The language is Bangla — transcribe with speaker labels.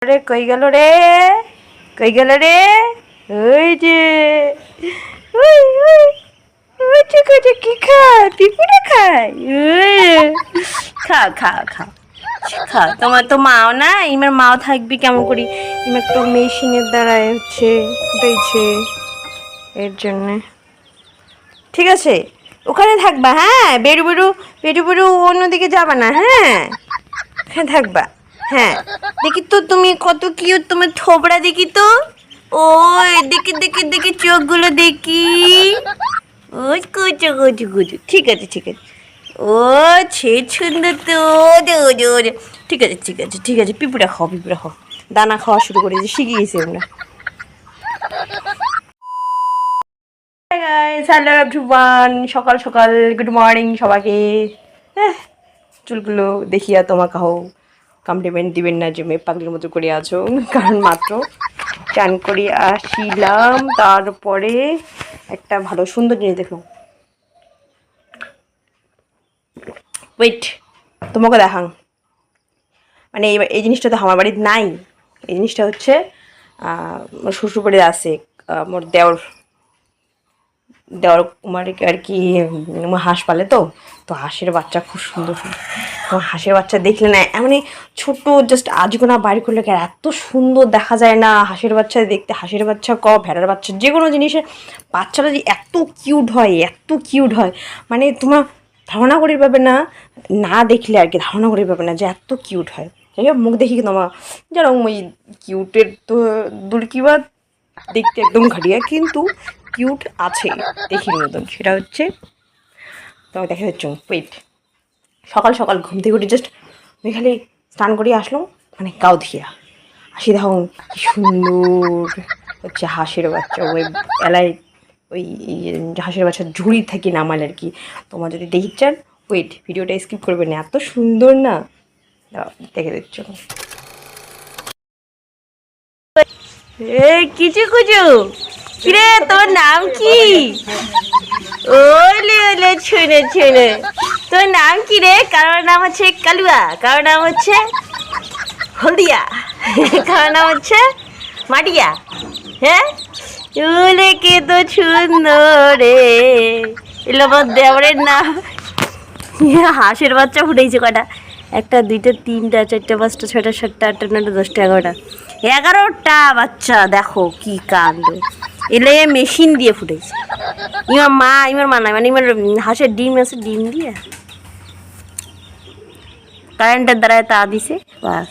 Speaker 1: রে কই গেল রে, কই গেল রে? ওই যে ওই ওই ওইটা কোটা কি খায়? পিঁপড়ে খায়? খা খা খা খা। তোমার তো মাও না, ইমার মাও থাকবি কেমন করি? ইমার তো মেশিনের দ্বারাই হচ্ছে ফুটাইছে, এর জন্যে। ঠিক আছে, ওখানে থাকবা। হ্যাঁ, বেরু বেরু বেরু বেরু অন্যদিকে যাবা না। হ্যাঁ, হ্যাঁ থাকবা। হ্যাঁ, দেখি তো তুমি কত কিউট, তোমার থোবড়া দেখি তো। ওই দেখি দেখি দেখি চোখগুলো দেখি। ওই কুচু কুচু কুচু। ঠিক আছে ঠিক আছে। ও ছে সুন্দর তো। ঠিক আছে ঠিক আছে ঠিক আছে। পিঁপড়া খাও, পিঁপড়া খাও। দানা খাওয়া শুরু করে যে শিখে গেছি আমরা। হ্যালো এভরিওয়ান, সকাল সকাল গুড মর্নিং সবাইকে। চুলগুলো দেখিয়া তোমাকে হও কমপ্লিমেন্ট দিবেন না যে মেয়ে পাগলির মতো করে আছো, কারণ মাত্র চান করে আসিলাম। তারপরে একটা ভালো সুন্দর জিনিস দেখো, ওয়েট তোমাকে দেখাং। মানে এই জিনিসটা তো আমার বাড়ির নাই। এই জিনিসটা হচ্ছে আমার শ্বশুরবাড়িতে আছে। মোর দেওর কুমার আর কি হাঁস পালে, তো তো হাঁসের বাচ্চা খুব সুন্দর। তোমার হাঁসের বাচ্চা দেখলে না, এমনি ছোট জাস্ট আজগোনা বাইর করলে এত সুন্দর দেখা যায় না হাঁসের বাচ্চা দেখতে। হাঁসের বাচ্চা ভেড়ার বাচ্চা, যে কোনো জিনিসের বাচ্চাটা যে এত কিউট হয়, এত কিউট হয়, মানে তোমার ধারণা করি পাবে না, না দেখলে আর কি ধারণা করি পাবে না যে এত কিউট হয়। যাই হোক, মুখ দেখি তোমার যেরকম ওই কিউটের তো দূর কি বা দেখতে একদম ঘাটিয়া, কিন্তু কিউট আছে দেখির মতন। সেটা হচ্ছে তোমাকে দেখা যাচ্ছে। ওয়েট, সকাল সকাল ঘুম থেকে উঠে জাস্ট আমি খালি স্নান করিয়ে আসলাম, মানে গাও ধুইয়া হাসি দেখুন কি সুন্দর হচ্ছে হাঁসের বাচ্চা। ওই এলাই ওই হাঁসের বাচ্চা ঝুড়ি থেকে নামাল আর কি। তোমার যদি দেখি চান, ওয়েট ভিডিওটা স্কিপ করবে না, এত সুন্দর না, দেখে দিচ্ছ। এই কিছু কুচু, কিরে তোর নাম কি? ওলে ওলে ছুনে ছুনে, তোর নাম কি রে? কারোর নাম হচ্ছে কালুয়া, কারোর নাম হচ্ছে হলদিয়া, কারোর নাম হচ্ছে মাটিয়া। হ্যাঁ, ওলে কে তো সুন্দর রে। এলো আমার দেওরের নাম। হাঁসের বাচ্চা ফুটেছে কটা? একটা, দুইটা, তিনটা, চারটা, পাঁচটা, ছয়টা, সাতটা, আটটা, নয়টা, 10টা, 11টা, 11টা বাচ্চা। দেখো কি কাণ্ড, এলে মেশিন দিয়ে ফুটেছে। ইমার মা নাই, মানে ইমার হাঁসের ডিম আছে, ডিম দিয়ে কারেন্টের দ্বারায় তা দিছে, বাস।